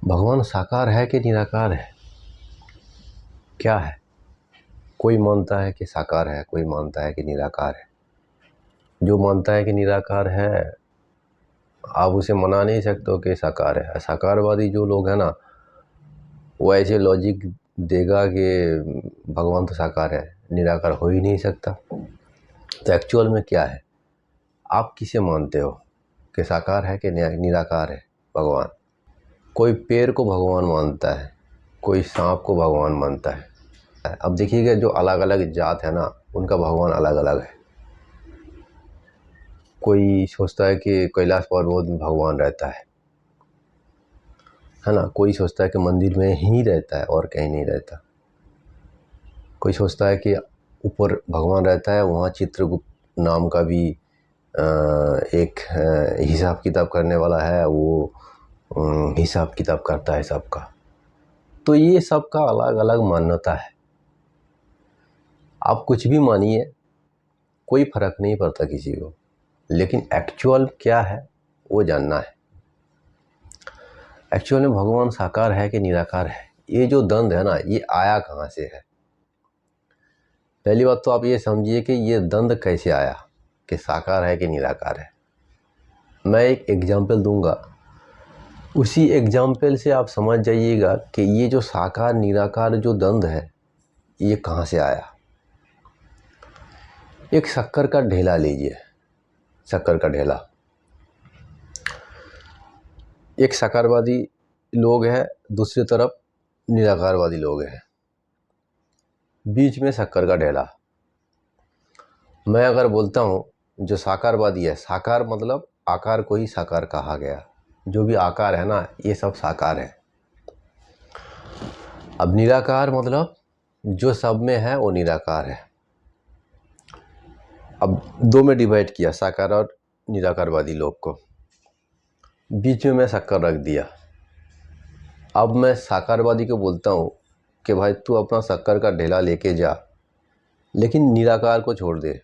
भगवान साकार है कि निराकार है? क्या है? कोई मानता है कि साकार है, कोई मानता है कि निराकार है। जो मानता है कि निराकार है, आप उसे मना नहीं सकते हो कि साकार है। साकारवादी जो लोग हैं ना, वो ऐसे लॉजिक देगा कि भगवान तो साकार है, निराकार हो ही नहीं सकता। तो एक्चुअल में क्या है? आप किसे मानते हो कि साकार है कि निराकार है भगवान? कोई पेड़ को भगवान मानता है, कोई सांप को भगवान मानता है। अब देखिएगा, जो अलग अलग जात है ना, उनका भगवान अलग अलग है। कोई सोचता है कि कैलाश पर्वत में भगवान रहता है ना। कोई सोचता है कि मंदिर में ही रहता है और कहीं नहीं रहता। कोई सोचता है कि ऊपर भगवान रहता है, वहाँ चित्रगुप्त नाम का भी एक हिसाब किताब करने वाला है, वो हिसाब किताब करता है सबका। तो ये सबका अलग अलग मान्यता है। आप कुछ भी मानिए, कोई फर्क नहीं पड़ता किसी को, लेकिन एक्चुअल क्या है वो जानना है। एक्चुअल में भगवान साकार है कि निराकार है, ये जो द्वंद्व है ना, ये आया कहाँ से है? पहली बात तो आप ये समझिए कि ये द्वंद्व कैसे आया कि साकार है कि निराकार है। मैं एक एग्जाम्पल दूंगा, उसी एग्जाम्पल से आप समझ जाइएगा कि ये जो साकार निराकार जो द्वंद्व है, ये कहाँ से आया। एक शक्कर का ढेला लीजिए। शक्कर का ढेला, एक साकारवादी लोग है, दूसरी तरफ निराकारवादी लोग हैं, बीच में शक्कर का ढेला। मैं अगर बोलता हूँ जो साकारवादी है, साकार मतलब आकार को ही साकार कहा गया। जो भी आकार है ना, ये सब साकार है। अब निराकार मतलब जो सब में है वो निराकार है। अब दो में डिवाइड किया साकार और निराकारवादी लोग को, बीच में मैं शक्कर रख दिया। अब मैं साकारवादी को बोलता हूँ कि भाई तू अपना शक्कर का ढेला लेके जा, लेकिन निराकार को छोड़ दे।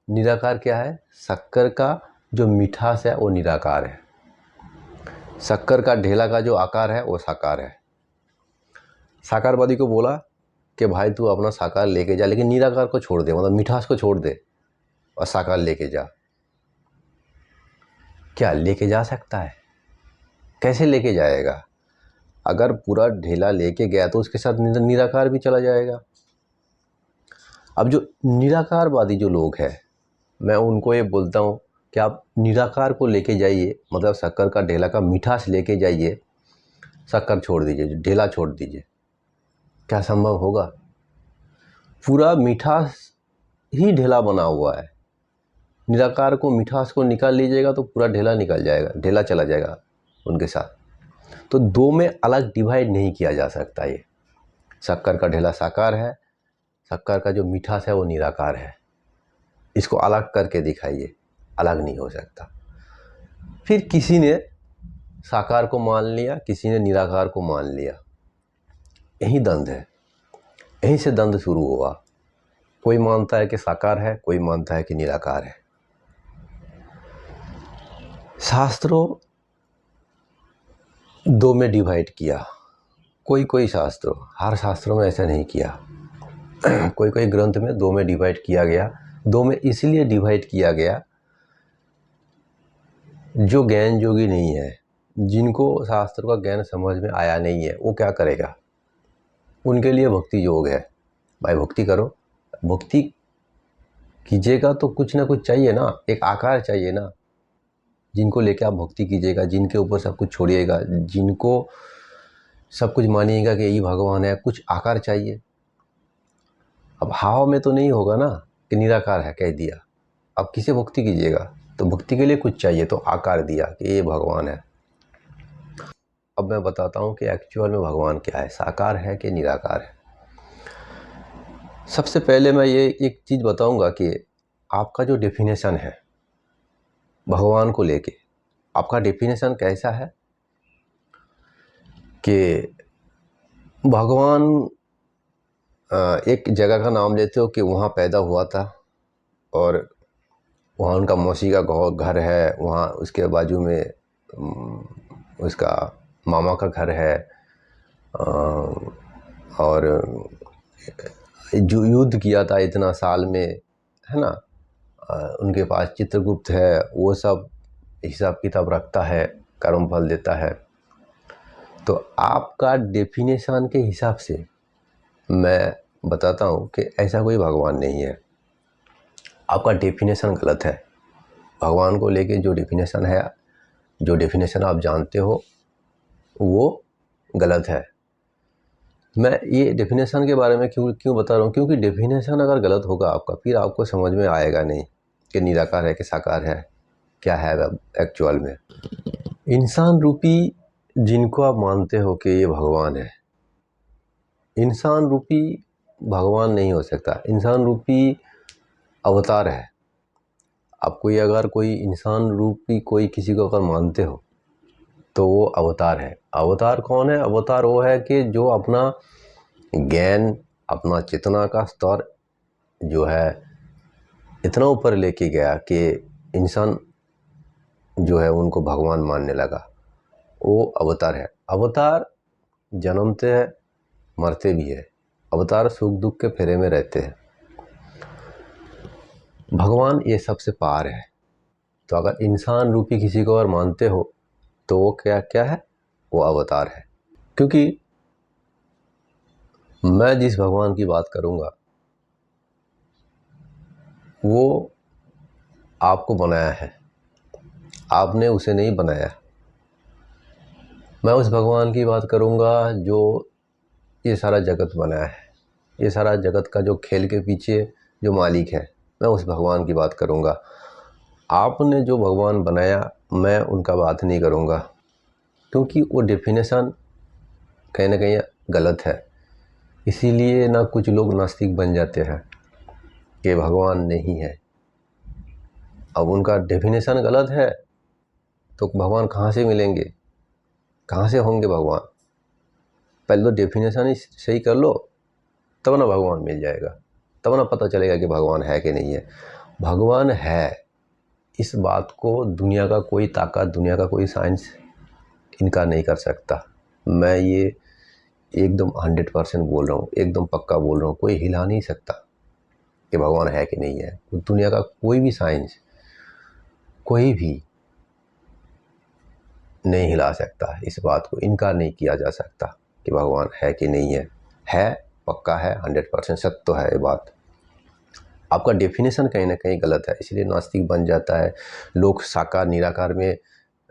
निराकार क्या है? शक्कर का जो मिठास है वो निराकार है, शक्कर का ढेला का जो आकार है वो साकार है। साकारवादी को बोला कि भाई तू अपना साकार लेके जा, लेकिन निराकार को छोड़ दे, मतलब मिठास को छोड़ दे और साकार लेके जा। क्या लेके जा सकता है? कैसे लेके जाएगा? अगर पूरा ढेला लेके गया तो उसके साथ निराकार भी चला जाएगा। अब जो निराकारवादी जो लोग हैं, मैं उनको ये बोलता हूँ कि आप निराकार को लेके जाइए, मतलब शक्कर का ढेला का मिठास लेके जाइए, शक्कर छोड़ दीजिए, ढेला छोड़ दीजिए। क्या संभव होगा? पूरा मिठास ही ढेला बना हुआ है। निराकार को मिठास को निकाल लीजिएगा तो पूरा ढेला निकल जाएगा, ढेला चला जाएगा उनके साथ। तो दो में अलग डिवाइड नहीं किया जा सकता। ये शक्कर का ढेला साकार है, शक्कर का जो मिठास है वो निराकार है। इसको अलग करके दिखाइए, अलग नहीं हो सकता। फिर किसी ने साकार को मान लिया, किसी ने निराकार को मान लिया, यही द्वंद्व है। यहीं से द्वंद्व शुरू हुआ। कोई मानता है कि साकार है, कोई मानता है कि निराकार है। शास्त्रों दो में डिवाइड किया, कोई कोई शास्त्रों, हर शास्त्रों में ऐसा नहीं किया। कोई कोई ग्रंथ में दो में डिवाइड किया गया। दो में इसलिए डिवाइड किया गया, जो ज्ञान योगी नहीं है, जिनको शास्त्रों का ज्ञान समझ में आया नहीं है, वो क्या करेगा? उनके लिए भक्ति योग है। भाई भक्ति करो, भक्ति कीजिएगा तो कुछ ना कुछ चाहिए ना, एक आकार चाहिए ना, जिनको लेके आप भक्ति कीजिएगा, जिनके ऊपर सब कुछ छोड़िएगा, जिनको सब कुछ मानिएगा कि यही भगवान है, कुछ आकार चाहिए। अब हाव में तो नहीं होगा ना कि निराकार है कह दिया। अब किसे भक्ति कीजिएगा? तो भक्ति के लिए कुछ चाहिए, तो आकार दिया कि ये भगवान है। अब मैं बताता हूँ कि एक्चुअल में भगवान क्या है, साकार है कि निराकार है। सबसे पहले मैं ये एक चीज़ बताऊंगा कि आपका जो डेफिनेशन है भगवान को लेके, आपका डेफिनेशन कैसा है कि भगवान एक जगह का नाम लेते हो कि वहाँ पैदा हुआ था और वहाँ उनका मौसी का घर है, वहाँ उसके बाजू में उसका मामा का घर है, और जो युद्ध किया था इतना साल में, है ना, उनके पास चित्रगुप्त है, वो सब हिसाब किताब रखता है, कर्मफल देता है। तो आपका डेफिनेशन के हिसाब से मैं बताता हूँ कि ऐसा कोई भगवान नहीं है। आपका डेफिनेशन गलत है। भगवान को लेके जो डेफिनेशन है, जो डेफिनेशन आप जानते हो, वो गलत है। मैं ये डेफिनेशन के बारे में क्यों बता रहा हूँ, क्योंकि डेफिनेशन अगर गलत होगा आपका, फिर आपको समझ में आएगा नहीं कि निराकार है कि साकार है, क्या है एक्चुअल में। इंसान रूपी जिनको आप मानते हो कि ये भगवान है, इंसान रूपी भगवान नहीं हो सकता। इंसान रूपी अवतार है। आप कोई इंसान रूपी कोई किसी को अगर मानते हो तो वो अवतार है। अवतार कौन है? अवतार वो है कि जो अपना ज्ञान, अपना चेतना का स्तर जो है इतना ऊपर लेके गया कि इंसान जो है उनको भगवान मानने लगा, वो अवतार है। अवतार जन्मते हैं, मरते भी है। अवतार सुख दुख के फेरे में रहते हैं। भगवान ये सबसे पार है। तो अगर इंसान रूपी किसी को अगर मानते हो तो वो क्या है? वो अवतार है। क्योंकि मैं जिस भगवान की बात करूंगा वो आपको बनाया है, आपने उसे नहीं बनाया। मैं उस भगवान की बात करूंगा जो ये सारा जगत बनाया है, ये सारा जगत का जो खेल के पीछे जो मालिक है, मैं उस भगवान की बात करूंगा। आपने जो भगवान बनाया, मैं उनका बात नहीं करूंगा, क्योंकि वो डेफिनेशन कहीं ना कहीं गलत है। इसीलिए ना कुछ लोग नास्तिक बन जाते हैं कि भगवान नहीं है। अब उनका डेफिनेशन गलत है तो भगवान कहाँ से मिलेंगे, कहाँ से होंगे भगवान? पहले तो डेफिनेशन ही सही कर लो, तब ना भगवान मिल जाएगा, तब ना पता चलेगा कि भगवान है कि नहीं है। भगवान है, इस बात को दुनिया का कोई ताकत, दुनिया का कोई साइंस इनकार नहीं कर सकता। मैं ये एकदम 100% बोल रहा हूँ, एकदम पक्का बोल रहा हूँ। कोई हिला नहीं सकता कि भगवान है कि नहीं है। दुनिया का कोई भी साइंस, कोई भी नहीं हिला सकता। इस बात को इनकार नहीं किया जा सकता कि भगवान है कि नहीं है पक्का है, 100% सत्य तो है ये बात। आपका डेफिनेशन कहीं ना कहीं गलत है, इसलिए नास्तिक बन जाता है। लोग साकार निराकार में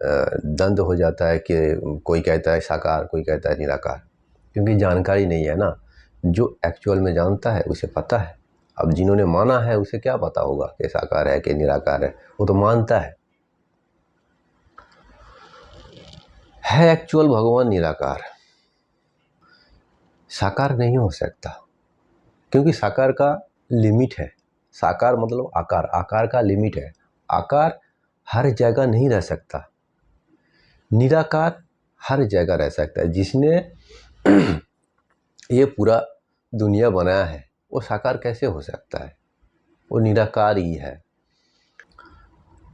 द्वंद्व हो जाता है कि कोई कहता है साकार, कोई कहता है निराकार, क्योंकि जानकारी नहीं है ना। जो एक्चुअल में जानता है उसे पता है। अब जिन्होंने माना है उसे क्या पता होगा कि साकार है कि निराकार है? वो तो मानता है एक्चुअल भगवान निराकार, साकार नहीं हो सकता, क्योंकि साकार का लिमिट है। साकार मतलब आकार, आकार का लिमिट है। आकार हर जगह नहीं रह सकता, निराकार हर जगह रह सकता है। जिसने ये पूरा दुनिया बनाया है वो साकार कैसे हो सकता है? वो निराकार ही है।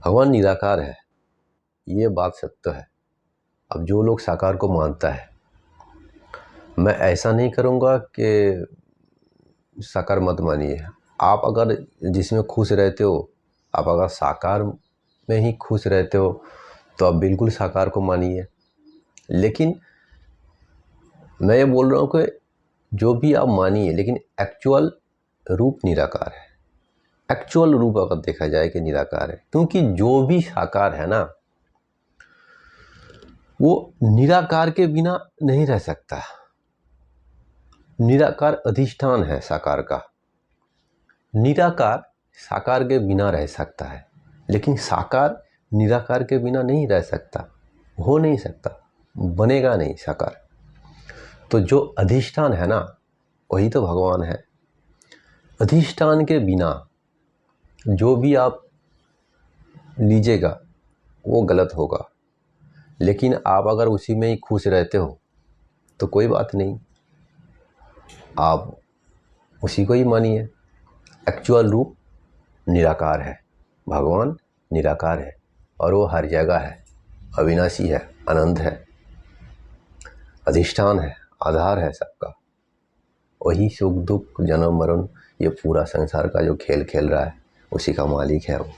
भगवान निराकार है, ये बात सत्य है। अब जो लोग साकार को मानता है, मैं ऐसा नहीं करूँगा कि साकार मत मानिए। आप अगर जिसमें खुश रहते हो, आप अगर साकार में ही खुश रहते हो तो आप बिल्कुल साकार को मानिए। लेकिन मैं ये बोल रहा हूँ कि जो भी आप मानिए, लेकिन एक्चुअल रूप निराकार है। एक्चुअल रूप अगर देखा जाए कि निराकार है, क्योंकि जो भी साकार है ना, वो निराकार के बिना नहीं रह सकता। निराकार अधिष्ठान है साकार का। निराकार साकार के बिना रह सकता है, लेकिन साकार निराकार के बिना नहीं रह सकता, हो नहीं सकता, बनेगा नहीं साकार। तो जो अधिष्ठान है ना, वही तो भगवान है। अधिष्ठान के बिना जो भी आप लीजिएगा वो गलत होगा। लेकिन आप अगर उसी में ही खुश रहते हो तो कोई बात नहीं, आप उसी को ही मानिए। एक्चुअल रूप निराकार है, भगवान निराकार है, और वो हर जगह है, अविनाशी है, अनंत है। अधिष्ठान है, आधार है सबका। वही सुख दुख जन्म मरण ये पूरा संसार का जो खेल खेल रहा है उसी का मालिक है वो।